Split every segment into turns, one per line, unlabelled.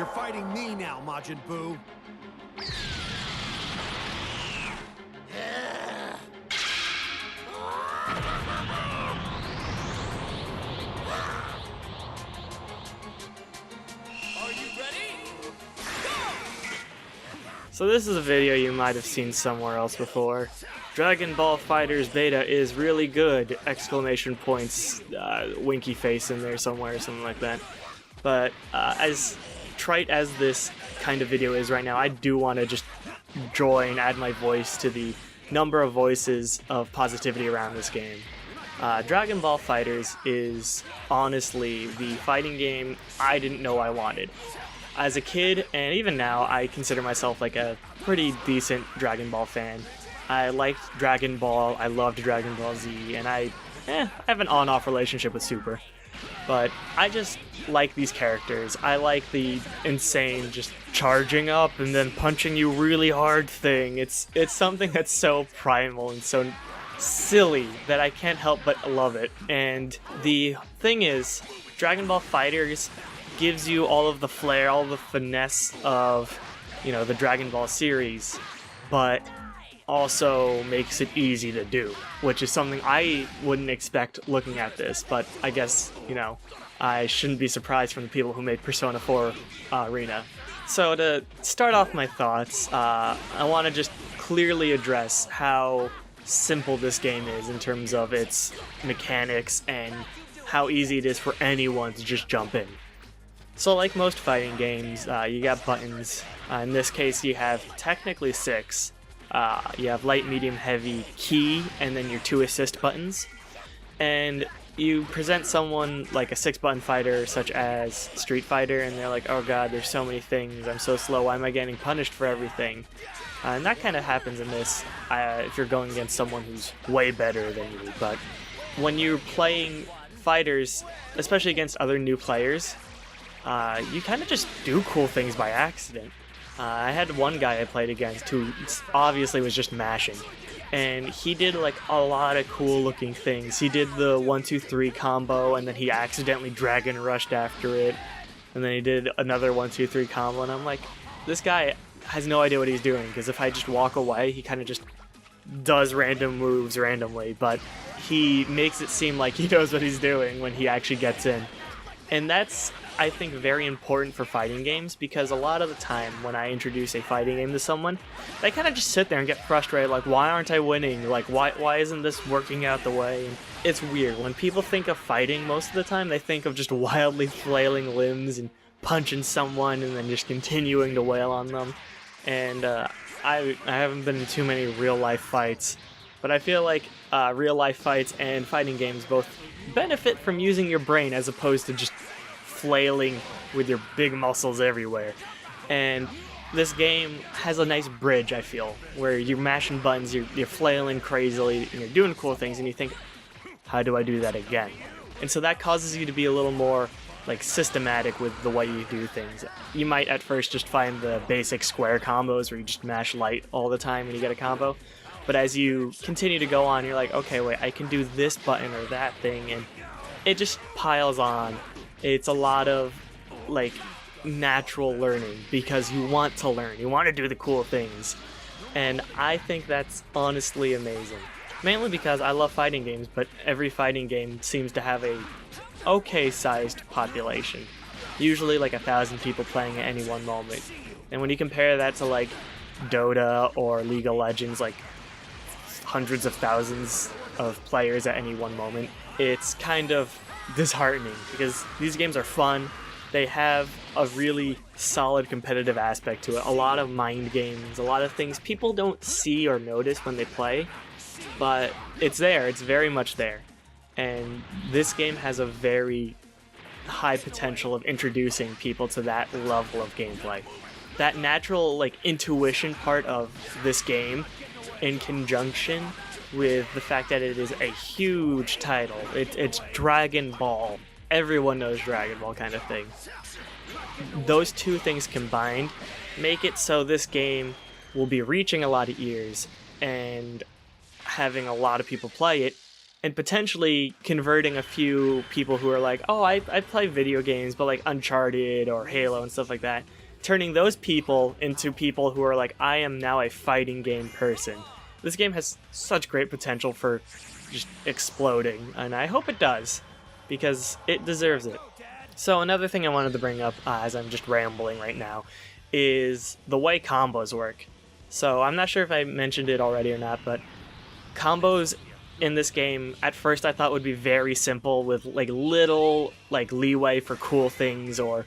You're fighting me now, Majin Buu.
Are you ready?
So this is a video you might have seen somewhere else before. Dragon Ball Fighterz beta is really good! Exclamation points, winky face in there somewhere, something like that. But as trite as this kind of video is right now, I do want to just add my voice to the number of voices of positivity around this game. Dragon Ball Fighterz is honestly the fighting game I didn't know I wanted. As a kid, and even now, I consider myself like a pretty decent Dragon Ball fan. I liked Dragon Ball, I loved Dragon Ball Z, and I have an on-off relationship with Super. But I just like these characters. I like the insane just charging up and then punching you really hard thing. It's something that's so primal and so silly that I can't help but love it. And the thing is, Dragon Ball Fighterz gives you all of the flair, all the finesse of, you know, the Dragon Ball series, but also makes it easy to do, which is something I wouldn't expect looking at this, but I guess, you know, I shouldn't be surprised from the people who made Persona 4 Arena. So to start off my thoughts, I want to just clearly address how simple this game is in terms of its mechanics and how easy it is for anyone to just jump in. So like most fighting games, you got buttons. In this case, you have technically 6. You have light, medium, heavy, key, and then your 2 assist buttons. And you present someone like a 6-button fighter such as Street Fighter, and they're like, oh god, there's so many things, I'm so slow, why am I getting punished for everything? And that kind of happens in this if you're going against someone who's way better than you. But when you're playing fighters, especially against other new players, you kind of just do cool things by accident. I had one guy I played against who obviously was just mashing, and he did like a lot of cool looking things. He did the 1-2-3 combo, and then he accidentally dragon rushed after it, and then he did another 1-2-3 combo, and I'm like, this guy has no idea what he's doing, because if I just walk away, he kind of just does random moves randomly, but he makes it seem like he knows what he's doing when he actually gets in. And that's, I think, very important for fighting games, because a lot of the time when I introduce a fighting game to someone, they kind of just sit there and get frustrated, like, why aren't I winning? Like, why isn't this working out the way? And it's weird. When people think of fighting, most of the time they think of just wildly flailing limbs and punching someone and then just continuing to wail on them. And I haven't been in too many real-life fights, but I feel like real-life fights and fighting games both benefit from using your brain as opposed to just flailing with your big muscles everywhere. And this game has a nice bridge, I feel, where you're mashing buttons, you're flailing crazily, and you're doing cool things, and you think, how do I do that again? And so that causes you to be a little more like systematic with the way you do things. You might at first just find the basic square combos where you just mash light all the time when you get a combo, but as you continue to go on, you're like, okay, wait, I can do this button or that thing, and it just piles on. It's a lot of like natural learning because you want to learn, you want to do the cool things, and I think that's honestly amazing. Mainly because I love fighting games, but every fighting game seems to have a okay-sized population. Usually like 1,000 people playing at any one moment. And when you compare that to like Dota or League of Legends, like hundreds of thousands of players at any one moment, it's kind of disheartening because these games are fun. They have a really solid competitive aspect to it. A lot of mind games, a lot of things people don't see or notice when they play, but it's there, it's very much there. And this game has a very high potential of introducing people to that level of gameplay. That natural like intuition part of this game, in conjunction with the fact that it is a huge title. It's Dragon Ball. Everyone knows Dragon Ball kind of thing. Those two things combined make it so this game will be reaching a lot of ears and having a lot of people play it and potentially converting a few people who are like, oh, I play video games, but like Uncharted or Halo and stuff like that, turning those people into people who are like, I am now a fighting game person. This game has such great potential for just exploding, and I hope it does, because it deserves it. So another thing I wanted to bring up, as I'm just rambling right now, is the way combos work. So I'm not sure if I mentioned it already or not, but combos in this game, at first I thought would be very simple with like little like leeway for cool things, or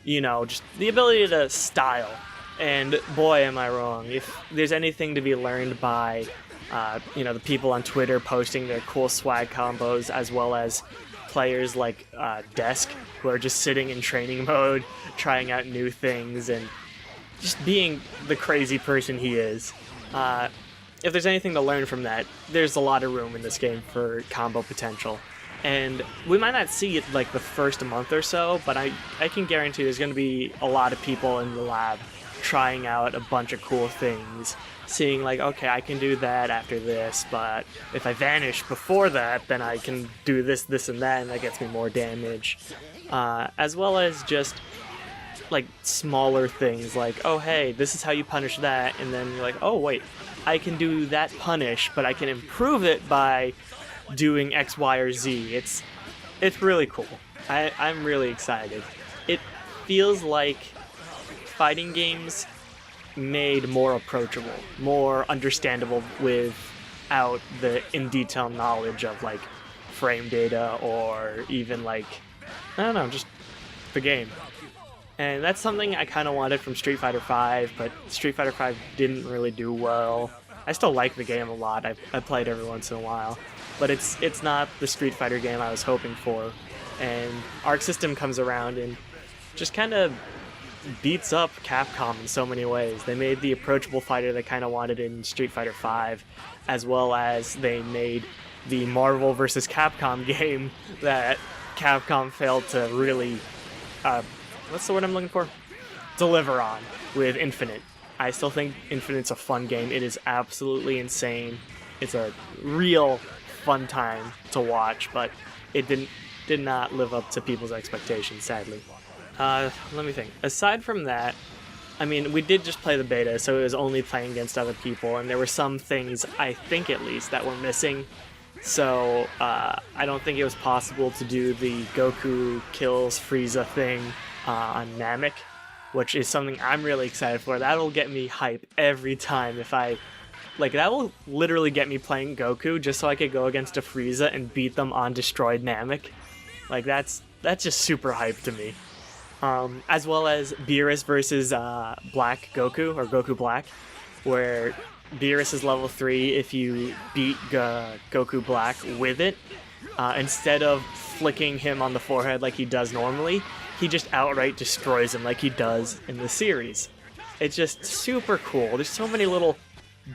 just the ability to style. And boy, am I wrong. If there's anything to be learned by the people on Twitter posting their cool swag combos, as well as players like Desk, who are just sitting in training mode trying out new things and just being the crazy person he is, if there's anything to learn from that, there's a lot of room in this game for combo potential. And we might not see it like the first month or so, but I can guarantee there's going to be a lot of people in the lab trying out a bunch of cool things, seeing like, okay, I can do that after this, but if I vanish before that, then I can do this, this, and that, and that gets me more damage. As well as just like smaller things like, oh hey, this is how you punish that, and then you're like, oh wait, I can do that punish, but I can improve it by doing X, Y, or Z. It's really cool. I'm really excited. It feels like fighting games made more approachable, more understandable without the in-detail knowledge of like frame data or even like, I don't know, just the game. And that's something I kind of wanted from Street Fighter V, but Street Fighter V didn't really do well. I still like the game a lot. I play it every once in a while, but it's not the Street Fighter game I was hoping for. And Arc System comes around and just kind of beats up Capcom in so many ways. They made the approachable fighter they kind of wanted in Street Fighter V, as well as they made the Marvel vs. Capcom game that Capcom failed to really what's the word I'm looking for? Deliver on with Infinite. I still think Infinite's a fun game. It is absolutely insane. It's a real fun time to watch, but it did not live up to people's expectations, sadly. Let me think. Aside from that, I mean, we did just play the beta, so it was only playing against other people, and there were some things, I think at least, that were missing. So I don't think it was possible to do the Goku kills Frieza thing on Namek, which is something I'm really excited for. That'll get me hype every time. That will literally get me playing Goku just so I could go against a Frieza and beat them on destroyed Namek. Like that's just super hype to me. As well as Beerus versus Black Goku, or Goku Black, where Beerus is level 3 if you beat Goku Black with it. Instead of flicking him on the forehead like he does normally, he just outright destroys him like he does in the series. It's just super cool. There's so many little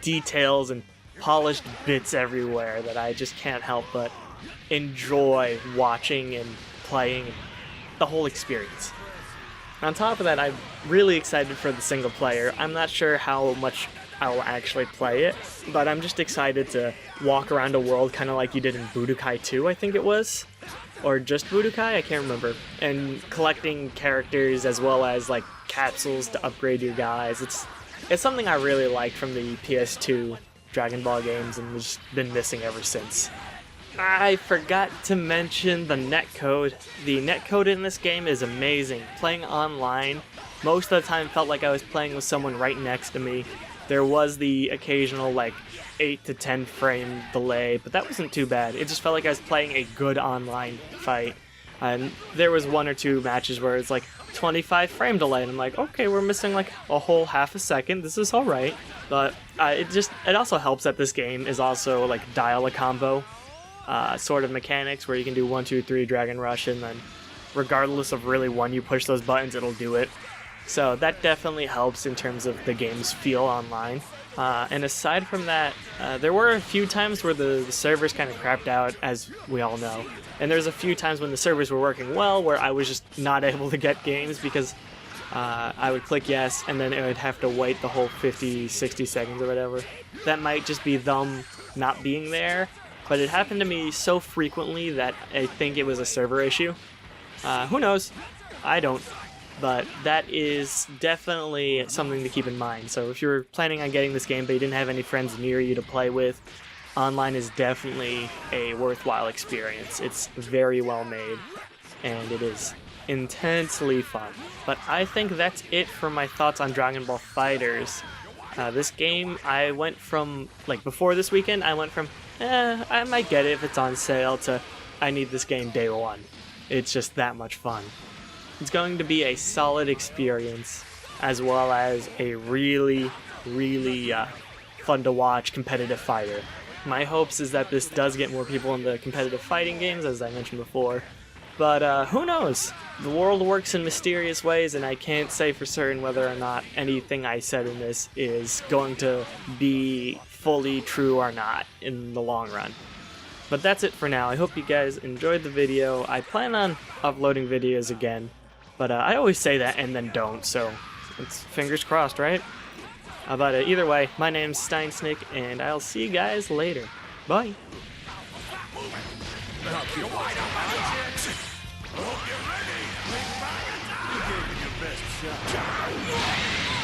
details and polished bits everywhere that I just can't help but enjoy watching and playing the whole experience. On top of that, I'm really excited for the single player. I'm not sure how much I'll actually play it, but I'm just excited to walk around a world kind of like you did in Budokai 2, I think it was. Or just Budokai, I can't remember. And collecting characters as well as like capsules to upgrade your guys. It's something I really liked from the PS2 Dragon Ball games and just been missing ever since. I forgot to mention the netcode. The netcode in this game is amazing. Playing online, most of the time felt like I was playing with someone right next to me. There was the occasional like 8 to 10 frame delay, but that wasn't too bad. It just felt like I was playing a good online fight. And there was 1 or 2 matches where it's like 25 frame delay, and I'm like, okay, we're missing like a whole half a second. This is alright. But it also helps that this game is also like dial a combo sort of mechanics where you can do 1, 2, 3 Dragon Rush, and then regardless of really when you push those buttons, it'll do it. So that definitely helps in terms of the game's feel online. And aside from that, there were a few times where the servers kind of crapped out, as we all know. And there's a few times when the servers were working well where I was just not able to get games because I would click yes and then it would have to wait the whole 50, 60 seconds or whatever. That might just be them not being there, but it happened to me so frequently that I think it was a server issue. Who knows? I don't. But that is definitely something to keep in mind. So if you're planning on getting this game but you didn't have any friends near you to play with, online is definitely a worthwhile experience. It's very well made, and it is intensely fun. But I think that's it for my thoughts on Dragon Ball Fighterz. This game, I went from, like before this weekend, I went from, I might get it if it's on sale, to I need this game day one. It's just that much fun. It's going to be a solid experience, as well as a really, really fun to watch competitive fighter. My hopes is that this does get more people into competitive fighting games, as I mentioned before. But who knows? The world works in mysterious ways, and I can't say for certain whether or not anything I said in this is going to be fully true or not in the long run. But that's it for now. I hope you guys enjoyed the video. I plan on uploading videos again. But I always say that and then don't, so it's fingers crossed, right? But either way, my name's Steinsnick, and I'll see you guys later. Bye!
You gave it your best shot.